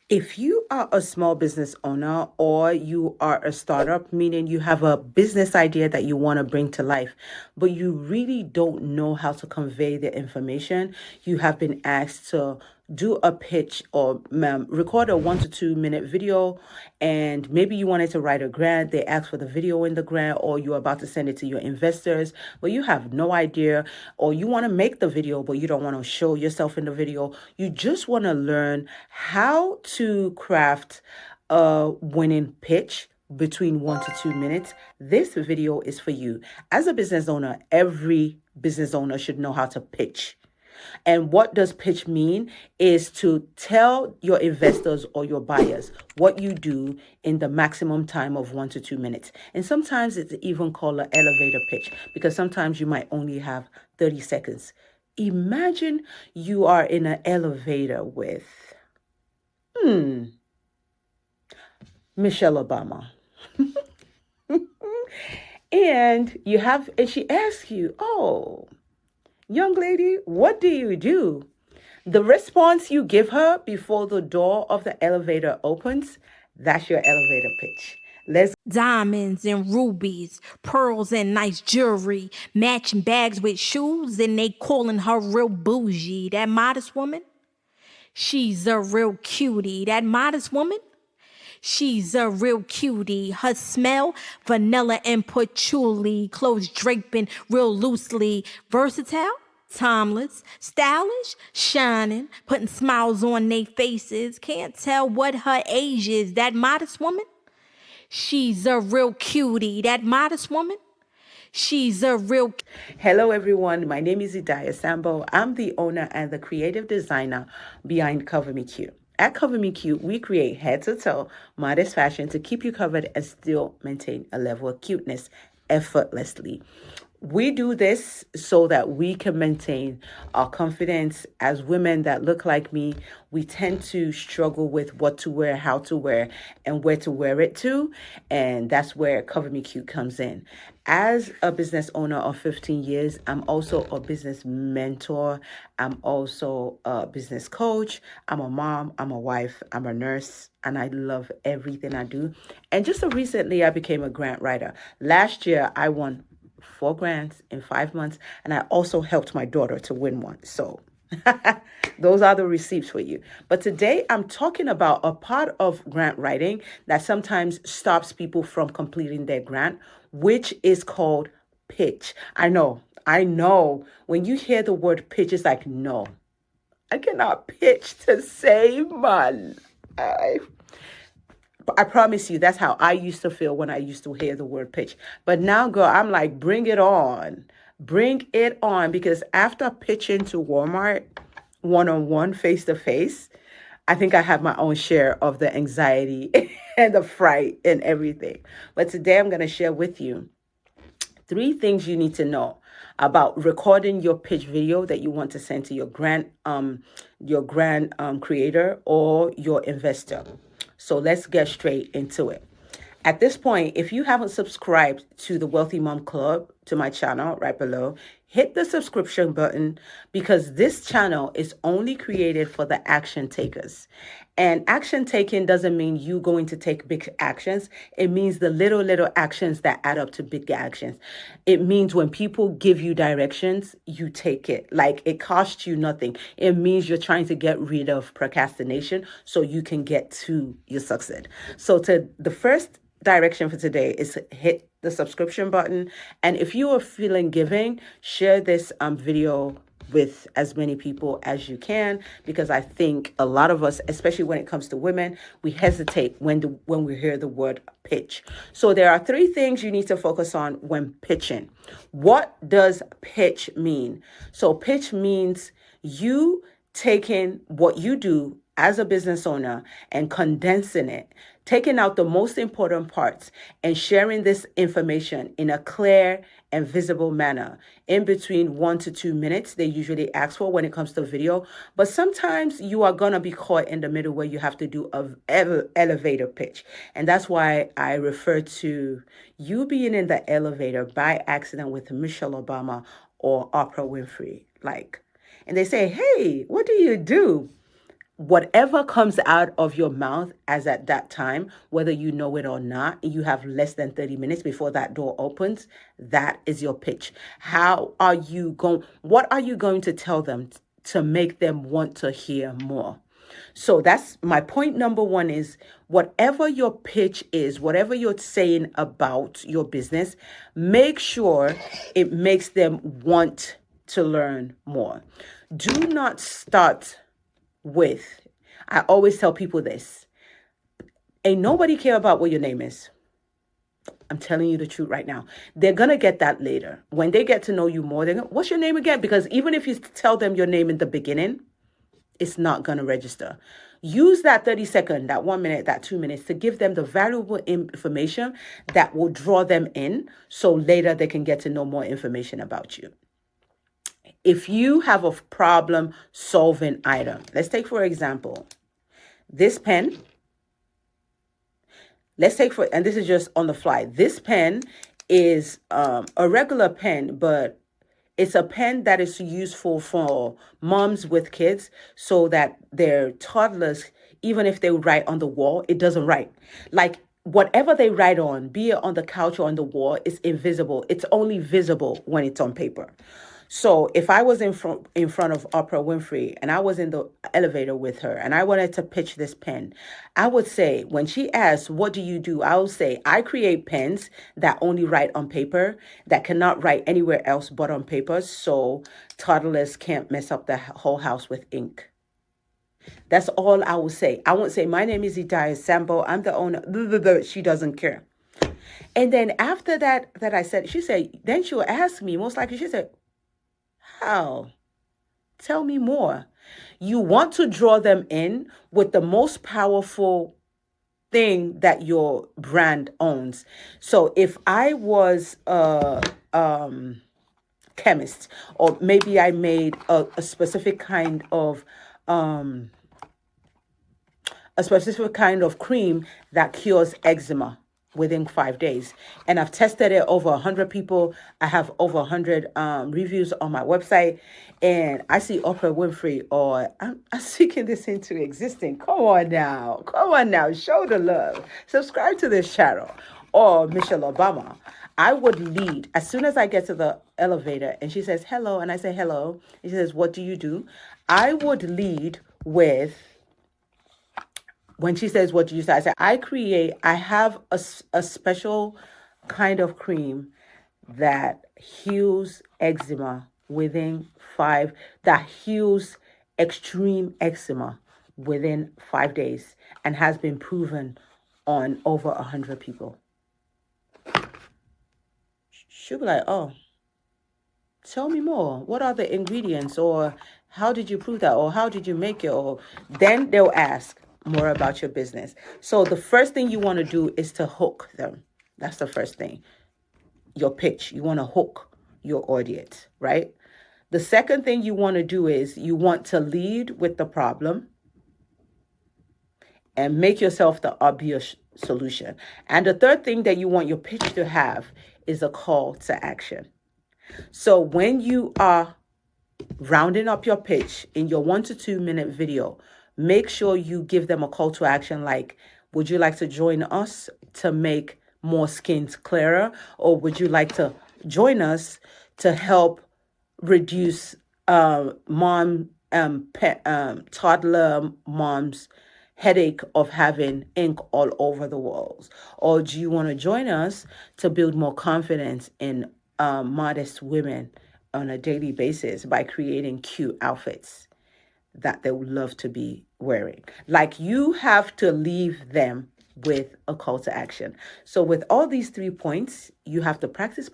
If you are a small business owner or you are a startup, meaning you have a business idea that you want to bring to life, but you really don't know how to convey the information, you have been asked to do a pitch or record a 1 to 2 minute video, and maybe you wanted to write a grant. They ask for the video in the grant, or you're about to send it to your investors, but you have no idea, or you want to make the video, but you don't want to show yourself in the video. You just want to learn how to craft a winning pitch between 1 to 2 minutes. This video is for you. As a business owner, every business owner should know how to pitch. And what does pitch mean is to tell your investors or your buyers what you do in the maximum time of 1 to 2 minutes. And sometimes it's even called an elevator pitch because sometimes you might only have 30 seconds. Imagine you are in an elevator with Michelle Obama. And she asks you, "Oh, young lady, what do you do?" The response you give her before the door of the elevator opens, that's your elevator pitch. Let's Diamonds and rubies, pearls and nice jewelry, matching bags with shoes, and they calling her real bougie. That modest woman, she's a real cutie. That modest woman, she's a real cutie. Her smell, vanilla and patchouli, clothes draping real loosely, versatile, timeless, stylish, shining, putting smiles on their faces. Can't tell what her age is. That modest woman, she's a real cutie. That modest woman, she's a real. Hello, everyone. My name is Idaya Sambo. I'm the owner and the creative designer behind Cover Me Cute. At Cover Me Cute, we create head to toe modest fashion to keep you covered and still maintain a level of cuteness effortlessly. We do this so that we can maintain our confidence. As women that look like me, we tend to struggle with what to wear, how to wear, and where to wear it to. And that's where Cover Me Cute comes in. As a business owner of 15 years, I'm also a business mentor. I'm also a business coach. I'm a mom. I'm a wife. I'm a nurse. And I love everything I do. And just so recently, I became a grant writer. Last year, I won 4 grants in 5 months, and I also helped my daughter to win one. So those are the receipts for you. But today I'm talking about a part of grant writing that sometimes stops people from completing their grant, which is called pitch. I know. When you hear the word pitch, it's like, no, I cannot pitch to save my life. I promise you, that's how I used to feel when I used to hear the word pitch. But now, girl, I'm like, bring it on. Bring it on. Because after pitching to Walmart one on one, face to face, I think I have my own share of the anxiety and the fright and everything. But today I'm going to share with you 3 things you need to know about recording your pitch video that you want to send to your grant creator or your investor. So let's get straight into it. At this point, if you haven't subscribed to the Wealthy Mom Club, to my channel right below, hit the subscription button because this channel is only created for the action takers. And action taking doesn't mean you going to take big actions. It means the little actions that add up to big actions. It means when people give you directions, you take it. Like it costs you nothing. It means you're trying to get rid of procrastination so you can get to your success. So to the first direction for today is hit the subscription button. And if you are feeling giving, share this video with as many people as you can, because I think a lot of us, especially when it comes to women, we hesitate when we hear the word pitch. So there are 3 things you need to focus on when pitching. What does pitch mean? So pitch means you taking what you do as a business owner and condensing it, taking out the most important parts and sharing this information in a clear and visible manner in between 1 to 2 minutes they usually ask for when it comes to video. But sometimes you are going to be caught in the middle where you have to do an elevator pitch. And that's why I refer to you being in the elevator by accident with Michelle Obama or Oprah Winfrey. And they say, "Hey, what do you do?" whatever comes out of your mouth as at that time, whether you know it or not, you have less than 30 minutes before that door opens. That is your pitch. What are you going to tell them to make them want to hear more? So that's my point. Number one is whatever your pitch is, whatever you're saying about your business, make sure it makes them want to learn more. Do not start with, I always tell people this, ain't nobody care about what your name is. I'm telling you the truth right now. They're going to get that later. When they get to know you more, what's your name again? Because even if you tell them your name in the beginning, it's not going to register. Use that 30-second, that 1 minute, that 2 minutes to give them the valuable information that will draw them in so later they can get to know more information about you. If you have a problem solving item, let's take, for example, this pen. And this is just on the fly. This pen is a regular pen, but it's a pen that is useful for moms with kids so that their toddlers, even if they write on the wall, it doesn't write. Like whatever they write on, be it on the couch or on the wall, is invisible. It's only visible when it's on paper. So if I was in front of Oprah Winfrey and I was in the elevator with her and I wanted to pitch this pen, I would say, when she asks, what do you do? I will say, I create pens that only write on paper, that cannot write anywhere else but on paper, so toddlers can't mess up the whole house with ink. That's all I will say. I won't say, my name is Idaya Sambo, I'm the owner. She doesn't care. And then after that I said, she said, then she'll ask me, most likely she said, how? Tell me more. You want to draw them in with the most powerful thing that your brand owns. So if I was a chemist, or maybe I made a specific kind of cream that cures eczema within 5 days. And I've tested it over 100 people. I have over 100 reviews on my website. And I see Oprah Winfrey, or I'm speaking this into existence. Come on now. Show the love. Subscribe to this channel. Or Michelle Obama. I would lead as soon as I get to the elevator and she says, hello. And I say, hello. And she says, what do you do? I would lead with, when she says, what do you say? I say, I have a special kind of cream that heals eczema that heals extreme eczema within 5 days and has been proven on over 100 people. She'll be like, oh, tell me more. What are the ingredients? Or how did you prove that? Or how did you make it? Or then they'll ask more about your business. So the first thing you want to do is to hook them. That's the first thing. Your pitch. You want to hook your audience, right? The second thing you want to do is you want to lead with the problem and make yourself the obvious solution. And the third thing that you want your pitch to have is a call to action. So when you are rounding up your pitch in your 1 to 2 minute video, make sure you give them a call to action like, would you like to join us to make more skins clearer? Or would you like to join us to help reduce toddler moms' headache of having ink all over the walls? Or do you want to join us to build more confidence in modest women on a daily basis by creating cute outfits that they would love to be wearing? Like, you have to leave them with a call to action. So with all these 3 points, you have to practice.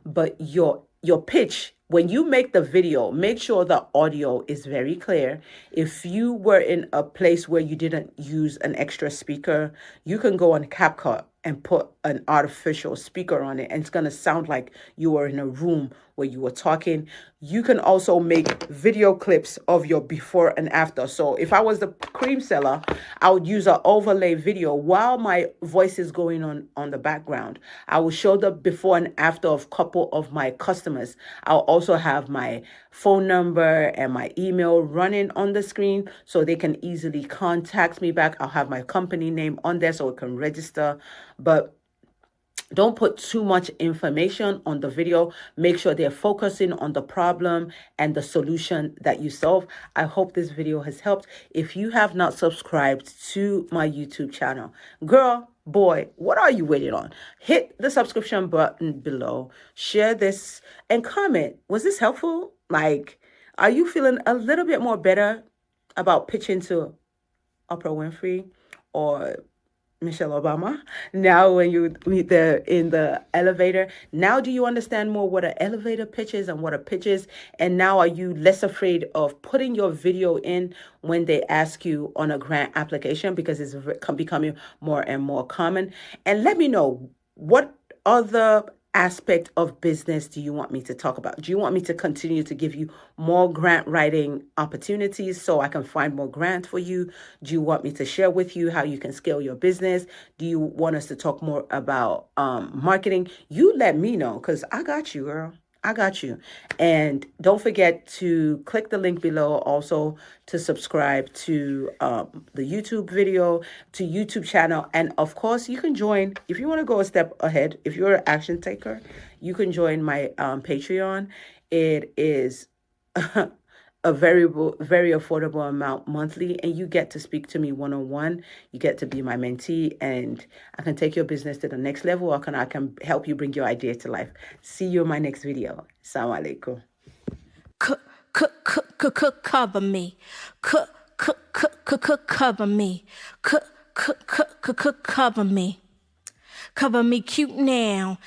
But your pitch, when you make the video, make sure the audio is very clear. If you were in a place where you didn't use an extra speaker, you can go on CapCut and put an artificial speaker on it, and it's going to sound like you are in a room where you were talking. You can also make video clips of your before and after. So if I was the cream seller, I would use an overlay video while my voice is going on the background. I will show the before and after of couple of my customers. I'll also have my phone number and my email running on the screen so they can easily contact me back. I'll have my company name on there so it can register. But don't put too much information on the video. Make sure they're focusing on the problem and the solution that you solve. I hope this video has helped. If you have not subscribed to my YouTube channel, girl, boy, what are you waiting on? Hit the subscription button below, share this, and comment. Was this helpful? Like, are you feeling a little bit more better about pitching to Oprah Winfrey or Michelle Obama? Now when you meet in the elevator, now do you understand more what an elevator pitch is and what a pitch is? And now are you less afraid of putting your video in when they ask you on a grant application, because it's becoming more and more common? And let me know, what other aspect of business do you want me to talk about? Do you want me to continue to give you more grant writing opportunities so I can find more grants for you? Do you want me to share with you how you can scale your business? Do you want us to talk more about marketing? You let me know, because I got you, girl. I got you. And don't forget to click the link below also to subscribe to the YouTube video, to YouTube channel. And of course, you can join, if you want to go a step ahead, if you're an action taker, you can join my Patreon. It is a very affordable amount monthly, and you get to speak to me one-on-one. You get to be my mentee, and I can take your business to the next level, or I can help you bring your idea to life. See you in my next video. Assalamu alaikum. Cover me. Cover me. Cover me. Cover me cute now.